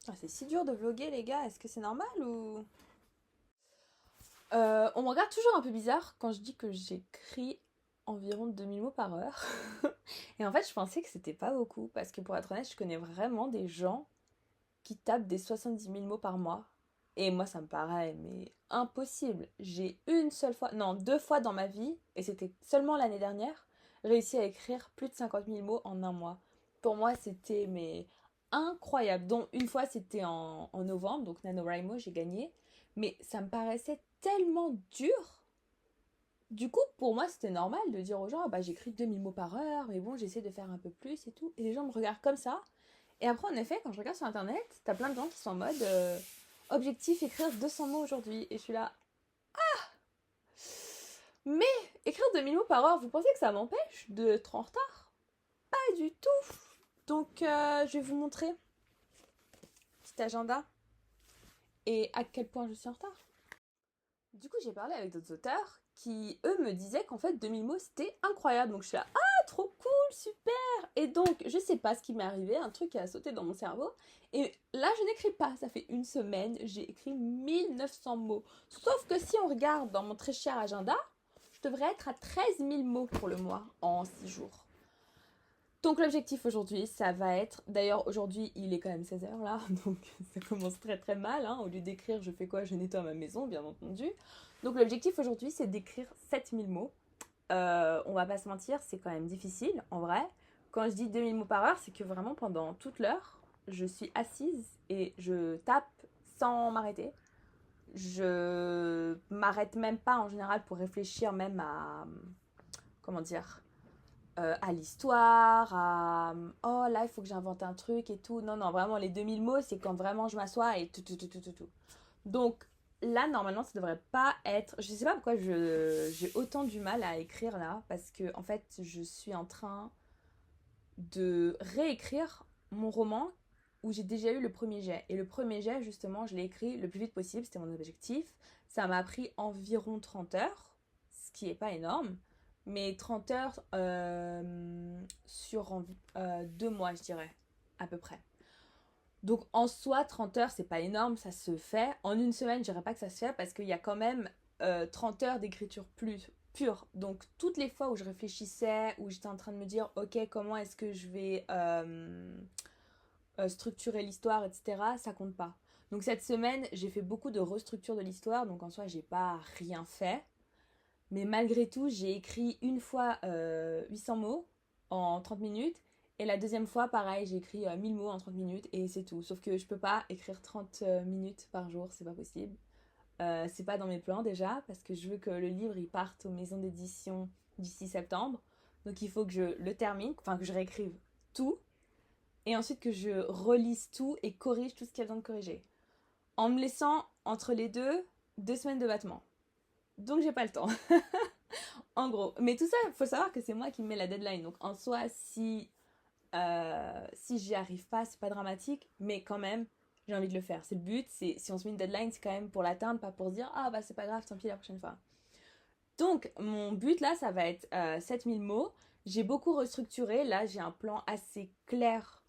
Ah, c'est si dur de vlogger, les gars. Est-ce que c'est normal ou... On me regarde toujours un peu bizarre quand je dis que j'écris environ 2000 mots par heure. Et en fait, je pensais que c'était pas beaucoup. Parce que pour être honnête, je connais vraiment des gens qui tapent des 70 000 mots par mois. Et moi, ça me paraît, mais impossible. J'ai une seule fois, non, deux fois dans ma vie, et c'était seulement l'année dernière, réussi à écrire plus de 50 000 mots en un mois. Pour moi, c'était mais incroyable. Donc, une fois, c'était en novembre, donc NaNoWriMo, j'ai gagné. Mais ça me paraissait tellement dur. Du coup, pour moi, c'était normal de dire aux gens, ah bah, j'écris 2000 mots par heure, mais bon, j'essaie de faire un peu plus et tout. Et les gens me regardent comme ça. Et après, en effet, quand je regarde sur internet, t'as plein de gens qui sont en mode objectif écrire 200 mots aujourd'hui. Et je suis là, mais écrire 2000 mots par heure, vous pensez que ça m'empêche d'être en retard? Pas du tout. Donc, je vais vous montrer petit agenda et à quel point je suis en retard. Du coup, j'ai parlé avec d'autres auteurs qui, eux, me disaient qu'en fait, 2000 mots, c'était incroyable. Donc, je suis là, ah, trop cool, super. Et donc, je sais pas ce qui m'est arrivé, un truc qui a sauté dans mon cerveau. Et là, je n'écris pas. Ça fait une semaine, j'ai écrit 1900 mots. Sauf que si on regarde dans mon très cher agenda, je devrais être à 13 000 mots pour le mois en 6 jours. Donc l'objectif aujourd'hui, ça va être... D'ailleurs, aujourd'hui, il est quand même 16 h là, donc ça commence très très mal. Hein. Au lieu d'écrire, je fais quoi? Je nettoie ma maison, bien entendu. Donc l'objectif aujourd'hui, c'est d'écrire 7000 mots. On va pas se mentir, c'est quand même difficile, en vrai. Quand je dis 2000 mots par heure, c'est que vraiment pendant toute l'heure, je suis assise et je tape sans m'arrêter. Je m'arrête même pas en général pour réfléchir même à... Comment dire, à l'histoire, à oh là il faut que j'invente un truc et tout. Non, non, vraiment les 2000 mots, c'est quand vraiment je m'assois et tout, tout, tout, tout, tout, tout. Donc là, normalement, ça devrait pas être. Je sais pas pourquoi j'ai autant du mal à écrire là, parce que en fait, je suis en train de réécrire mon roman où j'ai déjà eu le premier jet. Et le premier jet, justement, je l'ai écrit le plus vite possible, c'était mon objectif. Ça m'a pris environ 30 heures, ce qui est pas énorme, mais 30 heures sur 2 mois, je dirais, à peu près. Donc en soi, 30 heures, c'est pas énorme, ça se fait. En une semaine, je dirais pas que ça se fait parce qu'il y a quand même 30 heures d'écriture plus pure. Donc toutes les fois où je réfléchissais, où j'étais en train de me dire, ok, comment est-ce que je vais structurer l'histoire, etc., ça compte pas. Donc cette semaine, j'ai fait beaucoup de restructure de l'histoire, donc en soi, j'ai pas rien fait. Mais malgré tout, j'ai écrit une fois 800 mots en 30 minutes. Et la deuxième fois, pareil, j'ai écrit 1000 mots en 30 minutes et c'est tout. Sauf que je peux pas écrire 30 minutes par jour, c'est pas possible. C'est pas dans mes plans déjà, parce que je veux que le livre il parte aux maisons d'édition d'ici septembre. Donc il faut que je le termine, enfin que je réécrive tout. Et ensuite que je relise tout et corrige tout ce qu'il y a besoin de corriger. En me laissant entre les deux 2 semaines de battement. Donc j'ai pas le temps. En gros. Mais tout ça, il faut savoir que c'est moi qui me mets la deadline. Donc en soi, si j'y arrive pas, c'est pas dramatique. Mais quand même, j'ai envie de le faire. C'est le but. C'est, si on se met une deadline, c'est quand même pour l'atteindre, pas pour se dire ah bah c'est pas grave, tant pis la prochaine fois. Donc mon but là, ça va être 7000 mots. J'ai beaucoup restructuré. Là, j'ai un plan assez clair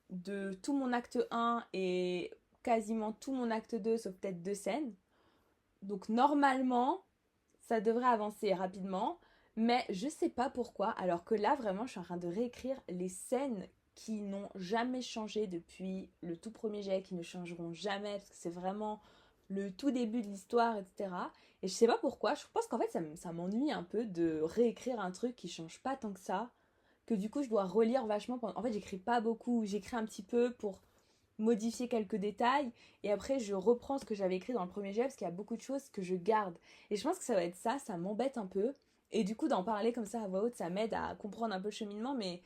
de tout mon acte 1 et quasiment tout mon acte 2 sauf peut-être 2 scènes. Donc normalement, ça devrait avancer rapidement, mais je sais pas pourquoi. Alors que là, vraiment, je suis en train de réécrire les scènes qui n'ont jamais changé depuis le tout premier jet, qui ne changeront jamais, parce que c'est vraiment le tout début de l'histoire, etc. Et je sais pas pourquoi, je pense qu'en fait, ça m'ennuie un peu de réécrire un truc qui change pas tant que ça, que du coup, je dois relire vachement. En fait, j'écris pas beaucoup, j'écris un petit peu pour modifier quelques détails et après je reprends ce que j'avais écrit dans le premier jet parce qu'il y a beaucoup de choses que je garde et je pense que ça va être ça, ça m'embête un peu et du coup d'en parler comme ça à voix haute ça m'aide à comprendre un peu le cheminement mais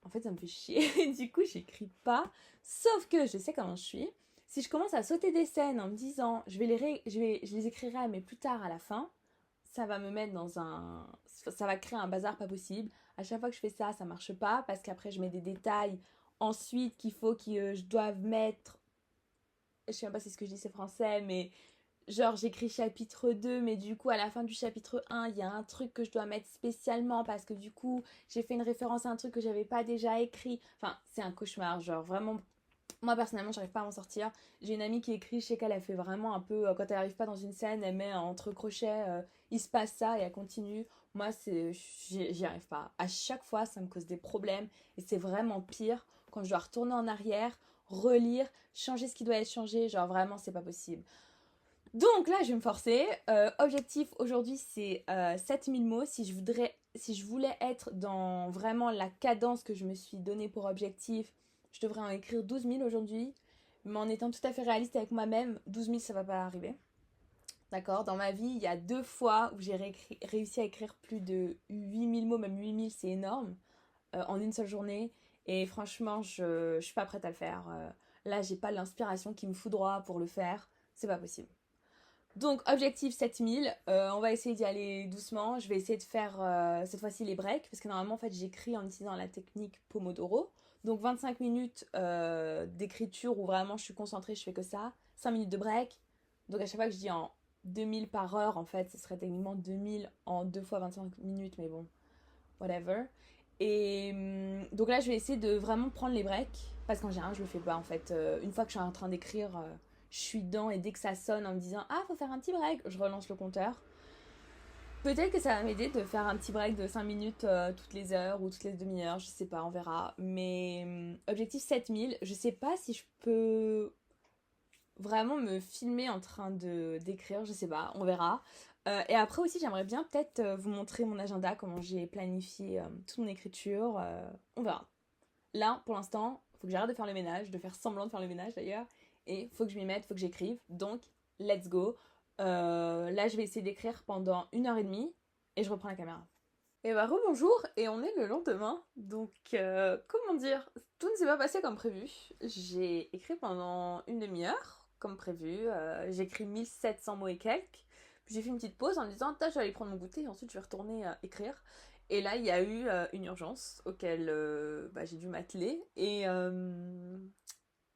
en fait ça me fait chier et du coup j'écris pas sauf que je sais comment je suis. Si je commence à sauter des scènes en me disant je les écrirai mais plus tard à la fin, ça va me mettre dans un... Ça va créer un bazar pas possible. À chaque fois que je fais ça, ça marche pas parce qu'après je mets des détails ensuite qu'il faut que je doive mettre... Je sais même pas si ce que je dis c'est français, mais genre j'écris chapitre 2 mais du coup à la fin du chapitre 1 il y a un truc que je dois mettre spécialement parce que du coup j'ai fait une référence à un truc que j'avais pas déjà écrit. Enfin, c'est un cauchemar, genre vraiment... Moi personnellement, j'arrive pas à m'en sortir. J'ai une amie qui écrit, je sais qu'elle a fait vraiment un peu, quand elle arrive pas dans une scène, elle met entre crochets, il se passe ça et elle continue. Moi, j'y arrive pas. À chaque fois, ça me cause des problèmes et c'est vraiment pire quand je dois retourner en arrière, relire, changer ce qui doit être changé. Genre vraiment, c'est pas possible. Donc là, je vais me forcer. Objectif aujourd'hui, c'est 7000 mots. Si je voulais être dans vraiment la cadence que je me suis donnée pour objectif, je devrais en écrire 12 000 aujourd'hui. Mais en étant tout à fait réaliste avec moi-même, 12 000, ça va pas arriver. D'accord. Dans ma vie, il y a 2 fois où j'ai réussi à écrire plus de 8000 mots, même 8000, c'est énorme, en une seule journée. Et franchement, je suis pas prête à le faire. Là, j'ai pas l'inspiration qui me foudroie pour le faire. C'est pas possible. Donc, objectif 7000, on va essayer d'y aller doucement. Je vais essayer de faire cette fois-ci les breaks, parce que normalement, en fait, j'écris en utilisant la technique Pomodoro. Donc, 25 minutes d'écriture où vraiment je suis concentrée, je fais que ça. 5 minutes de break. Donc, à chaque fois que je dis en 2000 par heure, en fait, ce serait techniquement 2000 en 2 fois 25 minutes, mais bon, whatever. Et donc là, je vais essayer de vraiment prendre les breaks, parce qu'en général, je le fais pas, en fait. Une fois que je suis en train d'écrire, je suis dedans, et dès que ça sonne en me disant ah, faut faire un petit break, je relance le compteur. Peut-être que ça va m'aider de faire un petit break de 5 minutes toutes les heures ou toutes les demi-heures, je sais pas, on verra. Mais objectif 7000, je sais pas si je peux vraiment me filmer en train de d'écrire, je sais pas, on verra. Et après aussi, j'aimerais bien peut-être vous montrer mon agenda, comment j'ai planifié toute mon écriture. On verra. Là, pour l'instant, il faut que j'arrête de faire le ménage, de faire semblant de faire le ménage d'ailleurs, et faut que je m'y mette, faut que j'écrive. Donc, let's go. Là, je vais essayer d'écrire pendant 1 heure et demie, et je reprends la caméra. Et bah rebonjour, et on est le lendemain, donc comment dire, tout ne s'est pas passé comme prévu. J'ai écrit pendant une demi-heure, comme prévu, j'ai écrit 1700 mots et quelques, puis j'ai fait une petite pause en me disant, je vais aller prendre mon goûter, et ensuite je vais retourner écrire. Et là, il y a eu une urgence auquel j'ai dû m'atteler, et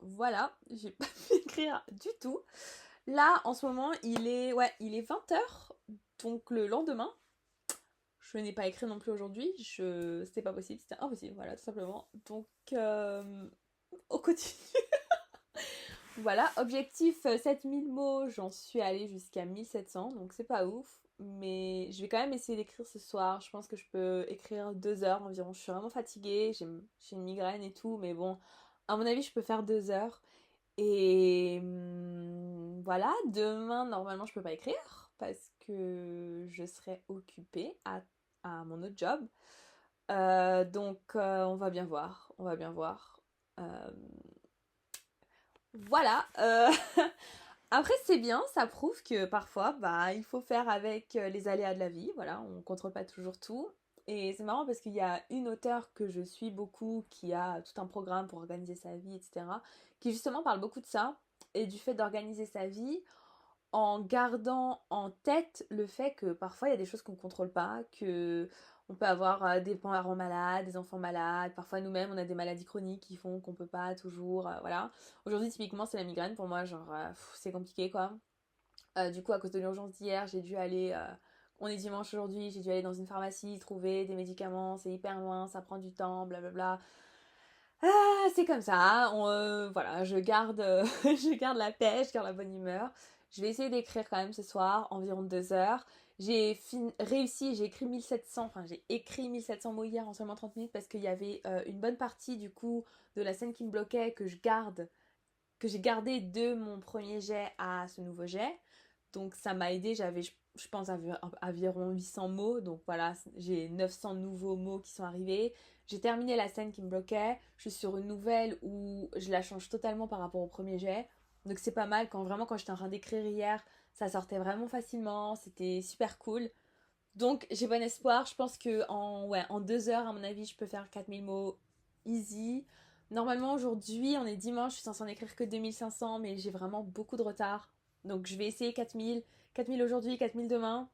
voilà, j'ai pas pu écrire du tout. Là, en ce moment, il est 20h, donc le lendemain. Je n'ai pas écrit non plus aujourd'hui, c'était pas possible, c'était impossible, voilà, tout simplement. Donc, on continue. Voilà, objectif 7000 mots, j'en suis allée jusqu'à 1700, donc c'est pas ouf. Mais je vais quand même essayer d'écrire ce soir. Je pense que je peux écrire 2 heures environ. Je suis vraiment fatiguée, j'ai une migraine et tout, mais bon, à mon avis, je peux faire 2 heures. Et voilà, demain, normalement, je peux pas écrire parce que je serai occupée à mon autre job. Donc, on va bien voir. On va bien voir. Euh, voilà. Après, c'est bien, ça prouve que parfois, bah, il faut faire avec les aléas de la vie. Voilà, on contrôle pas toujours tout. Et c'est marrant parce qu'il y a une auteure que je suis beaucoup qui a tout un programme pour organiser sa vie, etc., qui justement parle beaucoup de ça et du fait d'organiser sa vie en gardant en tête le fait que parfois il y a des choses qu'on ne contrôle pas, que on peut avoir des parents malades, des enfants malades, parfois nous-mêmes on a des maladies chroniques qui font qu'on peut pas toujours, voilà. Aujourd'hui typiquement c'est la migraine pour moi, genre c'est compliqué quoi. Du coup à cause de l'urgence d'hier j'ai dû aller, on est dimanche aujourd'hui, j'ai dû aller dans une pharmacie, trouver des médicaments, c'est hyper loin, ça prend du temps, blablabla. Ah, c'est comme ça, voilà, je garde, je garde la pêche, je garde la bonne humeur. Je vais essayer d'écrire quand même ce soir, environ 2 heures. Réussi, j'ai écrit 1700, enfin j'ai écrit 1700 mots hier en seulement 30 minutes parce qu'il y avait une bonne partie du coup de la scène qui me bloquait que j'ai gardé de mon premier jet à ce nouveau jet. Donc ça m'a aidé, j'avais je pense environ 800 mots, donc voilà, j'ai 900 nouveaux mots qui sont arrivés. J'ai terminé la scène qui me bloquait, je suis sur une nouvelle où je la change totalement par rapport au premier jet. Donc c'est pas mal, quand j'étais en train d'écrire hier, ça sortait vraiment facilement, c'était super cool. Donc j'ai bon espoir, je pense que en 2 heures à mon avis je peux faire 4000 mots easy. Normalement aujourd'hui on est dimanche, je suis censée en écrire que 2500 mais j'ai vraiment beaucoup de retard. Donc je vais essayer 4000, 4000 aujourd'hui, 4000 demain.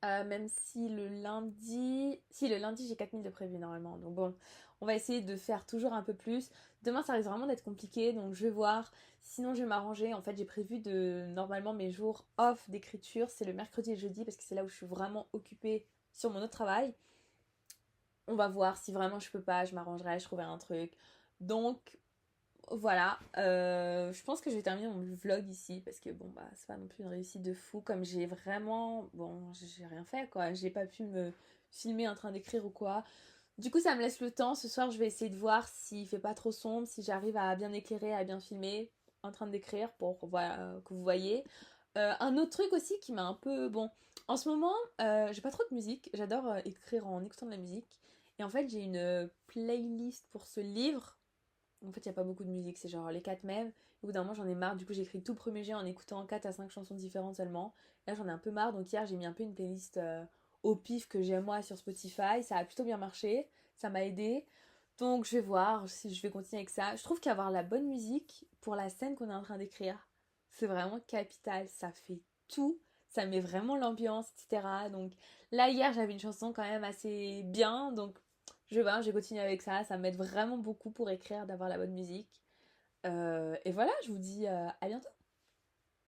Même si le lundi j'ai 4000 de prévu normalement. Donc bon, on va essayer de faire toujours un peu plus. Demain ça risque vraiment d'être compliqué, donc je vais voir. Sinon je vais m'arranger. En fait j'ai prévu normalement mes jours off d'écriture, c'est le mercredi et le jeudi parce que c'est là où je suis vraiment occupée sur mon autre travail. On va voir si vraiment je peux pas, je m'arrangerai, je trouverai un truc. Donc voilà, je pense que je vais terminer mon vlog ici parce que bon bah c'est pas non plus une réussite de fou comme j'ai vraiment, bon j'ai rien fait quoi, j'ai pas pu me filmer en train d'écrire ou quoi. Du coup ça me laisse le temps, ce soir je vais essayer de voir s'il fait pas trop sombre, si j'arrive à bien éclairer, à bien filmer en train d'écrire pour voilà, que vous voyez. Un autre truc aussi qui m'a un peu, bon, en ce moment j'ai pas trop de musique, j'adore écrire en écoutant de la musique et en fait j'ai une playlist pour ce livre. En fait, il n'y a pas beaucoup de musique, c'est genre les 4 mêmes. Au bout d'un moment, j'en ai marre. Du coup, j'ai écrit tout le premier jet en écoutant 4 à 5 chansons différentes seulement. Là, j'en ai un peu marre. Donc, hier, j'ai mis un peu une playlist au pif que j'aime moi sur Spotify. Ça a plutôt bien marché. Ça m'a aidé. Donc, je vais voir si je vais continuer avec ça. Je trouve qu'avoir la bonne musique pour la scène qu'on est en train d'écrire, c'est vraiment capital. Ça fait tout. Ça met vraiment l'ambiance, etc. Donc, là, hier, j'avais une chanson quand même assez bien. Donc, je vais continuer avec ça. Ça m'aide vraiment beaucoup pour écrire, d'avoir la bonne musique. Et voilà, je vous dis à bientôt.